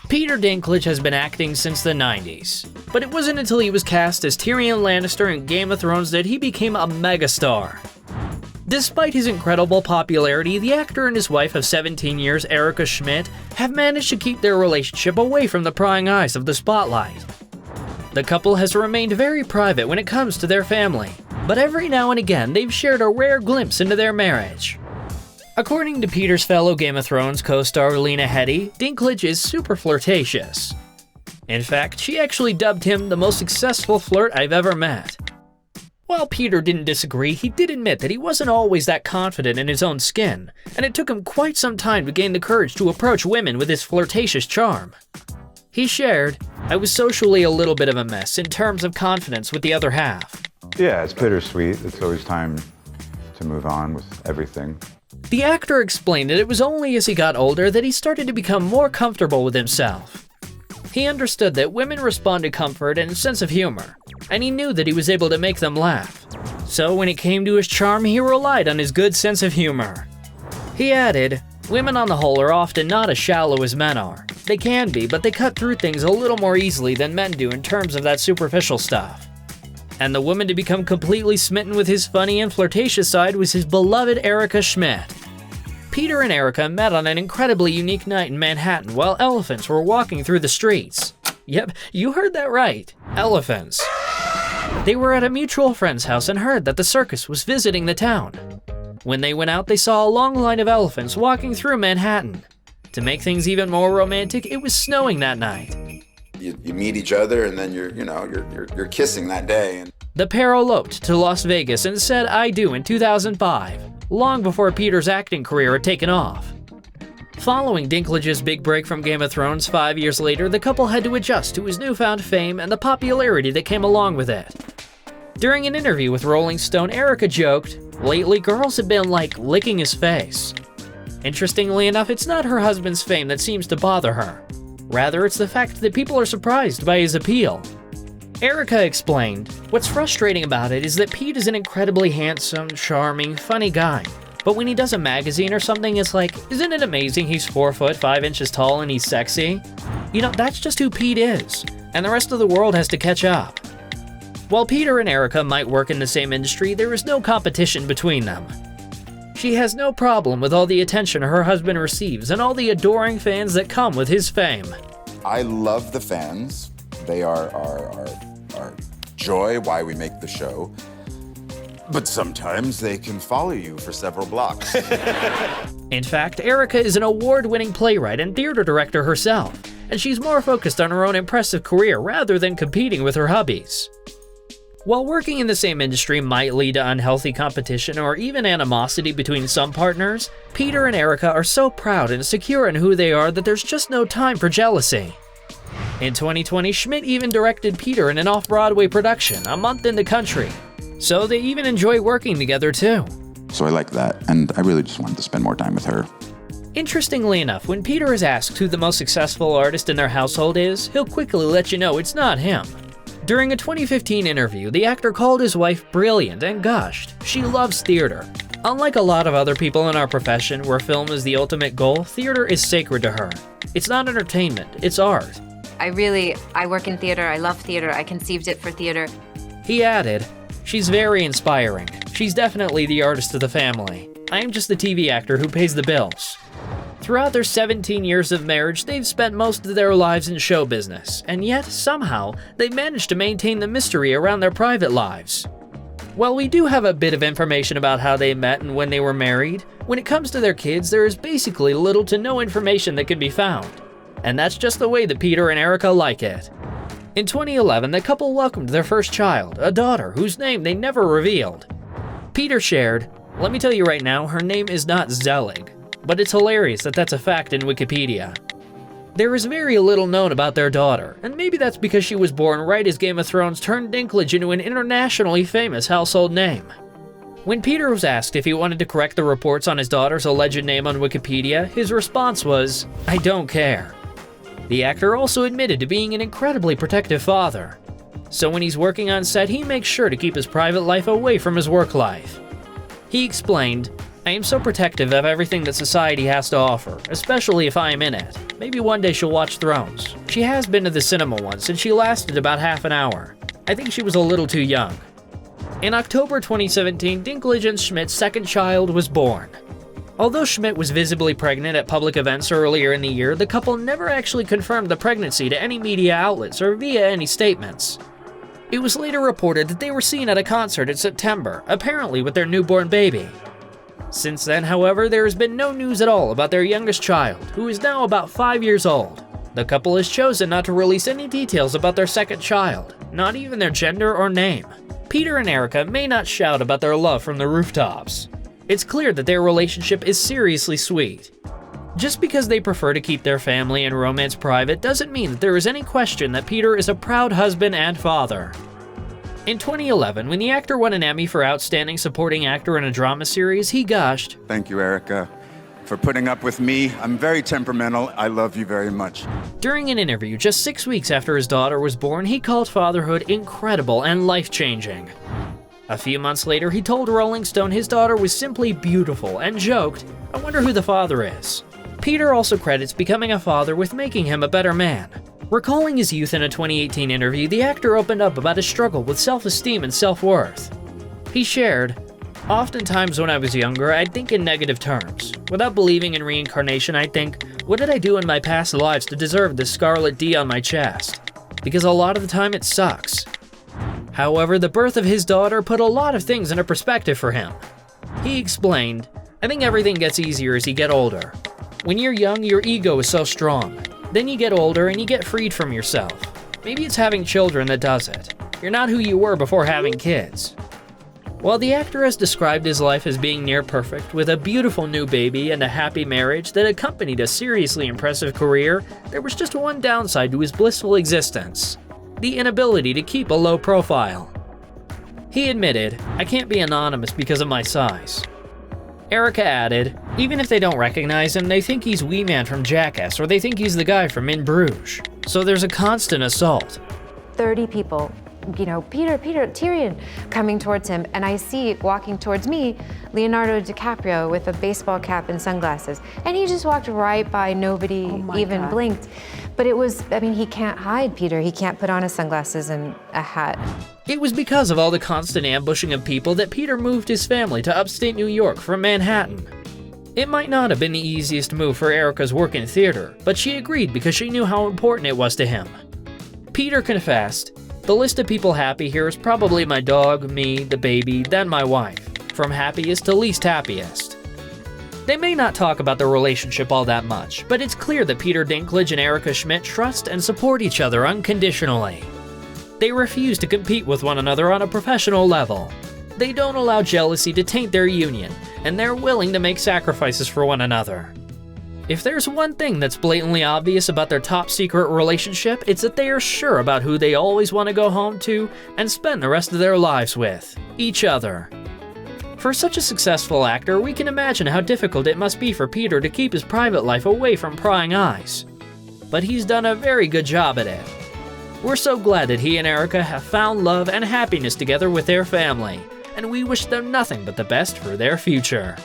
Peter Dinklage has been acting since the 90s, but it wasn't until he was cast as Tyrion Lannister in Game of Thrones that he became a megastar. Despite his incredible popularity, the actor and his wife of 17 years, Erica Schmidt, have managed to keep their relationship away from the prying eyes of the spotlight. The couple has remained very private when it comes to their family, but every now and again they've shared a rare glimpse into their marriage. According to Peter's fellow Game of Thrones co-star Lena Headey, Dinklage is super flirtatious. In fact, she actually dubbed him the most successful flirt I've ever met. While Peter didn't disagree, he did admit that he wasn't always that confident in his own skin, and it took him quite some time to gain the courage to approach women with his flirtatious charm. He shared, "I was socially a little bit of a mess in terms of confidence with the other half." Yeah, it's bittersweet. It's always time to move on with everything. The actor explained that it was only as he got older that he started to become more comfortable with himself. He understood that women respond to comfort and a sense of humor, and he knew that he was able to make them laugh. So when it came to his charm, he relied on his good sense of humor. He added, "Women on the whole are often not as shallow as men are. They can be, but they cut through things a little more easily than men do in terms of that superficial stuff." And the woman to become completely smitten with his funny and flirtatious side was his beloved Erica Schmidt. Peter and Erica met on an incredibly unique night in Manhattan while elephants were walking through the streets. Yep, you heard that right. Elephants. They were at a mutual friend's house and heard that the circus was visiting the town. When they went out, they saw a long line of elephants walking through Manhattan. To make things even more romantic, it was snowing that night. You meet each other and then you're kissing that day. The pair eloped to Las Vegas and said "I do" in 2005, long before Peter's acting career had taken off. Following Dinklage's big break from Game of Thrones 5 years later, the couple had to adjust to his newfound fame and the popularity that came along with it. During an interview with Rolling Stone, Erica joked, "Lately, girls have been like licking his face." Interestingly enough, it's not her husband's fame that seems to bother her. Rather, it's the fact that people are surprised by his appeal. Erica explained, "What's frustrating about it is that Pete is an incredibly handsome, charming, funny guy. But when he does a magazine or something, it's like, isn't it amazing he's 4 foot 5 inches tall and he's sexy? You know, that's just who Pete is, and the rest of the world has to catch up." While Peter and Erica might work in the same industry, there is no competition between them. She has no problem with all the attention her husband receives and all the adoring fans that come with his fame. I love the fans. They are our joy, why we make the show. But sometimes they can follow you for several blocks. In fact, Erica is an award-winning playwright and theater director herself, and she's more focused on her own impressive career rather than competing with her hubbies. While working in the same industry might lead to unhealthy competition or even animosity between some partners, Peter and Erica are so proud and secure in who they are that there's just no time for jealousy. In 2020, Schmidt even directed Peter in an off-Broadway production, A Month in the Country. So they even enjoy working together too. So I like that, and I really just wanted to spend more time with her. Interestingly enough, when Peter is asked who the most successful artist in their household is, he'll quickly let you know it's not him. During a 2015 interview, the actor called his wife brilliant and gushed. She loves theater. Unlike a lot of other people in our profession where film is the ultimate goal, theater is sacred to her. It's not entertainment, it's art. I work in theater, I love theater, I conceived it for theater. He added, "She's very inspiring. She's definitely the artist of the family. I am just the TV actor who pays the bills." Throughout their 17 years of marriage, they've spent most of their lives in show business, and yet, somehow, they managed to maintain the mystery around their private lives. While we do have a bit of information about how they met and when they were married, when it comes to their kids, there is basically little to no information that can be found. And that's just the way that Peter and Erica like it. In 2011, the couple welcomed their first child, a daughter whose name they never revealed. Peter shared, "Let me tell you right now, her name is not Zelig. But it's hilarious that that's a fact in Wikipedia." There is very little known about their daughter, and maybe that's because she was born right as Game of Thrones turned Dinklage into an internationally famous household name. When Peter was asked if he wanted to correct the reports on his daughter's alleged name on Wikipedia, his response was, "I don't care." The actor also admitted to being an incredibly protective father. So when he's working on set, he makes sure to keep his private life away from his work life. He explained, I am so protective of everything that society has to offer, especially if I am in it. Maybe one day she'll watch Thrones. She has been to the cinema once, and she lasted about half an hour. I think she was a little too young. In October 2017, Dinklage and Schmidt's second child was born. Although Schmidt was visibly pregnant at public events earlier in the year, the couple never actually confirmed the pregnancy to any media outlets or via any statements. It was later reported that they were seen at a concert in September, apparently with their newborn baby. Since then, however, there has been no news at all about their youngest child, who is now about 5 years old. The couple has chosen not to release any details about their second child, not even their gender or name. Peter and Erica may not shout about their love from the rooftops. It's clear that their relationship is seriously sweet. Just because they prefer to keep their family and romance private doesn't mean that there is any question that Peter is a proud husband and father. In 2011, when the actor won an Emmy for Outstanding Supporting Actor in a Drama Series, he gushed, Thank you, Erica, for putting up with me. I'm very temperamental. I love you very much. During an interview just 6 weeks after his daughter was born, he called fatherhood incredible and life-changing. A few months later, he told Rolling Stone his daughter was simply beautiful and joked, I wonder who the father is. Peter also credits becoming a father with making him a better man. Recalling his youth in a 2018 interview, the actor opened up about his struggle with self-esteem and self-worth. He shared, oftentimes when I was younger, I'd think in negative terms. Without believing in reincarnation, I'd think, what did I do in my past lives to deserve this scarlet D on my chest? Because a lot of the time it sucks. However, the birth of his daughter put a lot of things into perspective for him. He explained, I think everything gets easier as you get older. When you're young, your ego is so strong. Then you get older and you get freed from yourself. Maybe it's having children that does it. You're not who you were before having kids. While the actor has described his life as being near perfect, with a beautiful new baby and a happy marriage that accompanied a seriously impressive career, there was just one downside to his blissful existence: the inability to keep a low profile. He admitted, I can't be anonymous because of my size. Erica added, even if they don't recognize him, they think he's Wee Man from Jackass, or they think he's the guy from In Bruges. So there's a constant assault. 30 people, Peter, Tyrion, coming towards him, and I see walking towards me Leonardo DiCaprio with a baseball cap and sunglasses, and he just walked right by, nobody even blinked. But it was, he can't hide, Peter. He can't put on his sunglasses and a hat. It was because of all the constant ambushing of people that Peter moved his family to upstate New York from Manhattan. It might not have been the easiest move for Erica's work in theater, but she agreed because she knew how important it was to him. Peter confessed, the list of people happy here is probably my dog, me, the baby, then my wife, from happiest to least happiest. They may not talk about their relationship all that much, but it's clear that Peter Dinklage and Erica Schmidt trust and support each other unconditionally. They refuse to compete with one another on a professional level. They don't allow jealousy to taint their union, and they're willing to make sacrifices for one another. If there's one thing that's blatantly obvious about their top-secret relationship, it's that they are sure about who they always want to go home to and spend the rest of their lives with: each other. For such a successful actor, we can imagine how difficult it must be for Peter to keep his private life away from prying eyes. But he's done a very good job at it. We're so glad that he and Erica have found love and happiness together with their family, and we wish them nothing but the best for their future.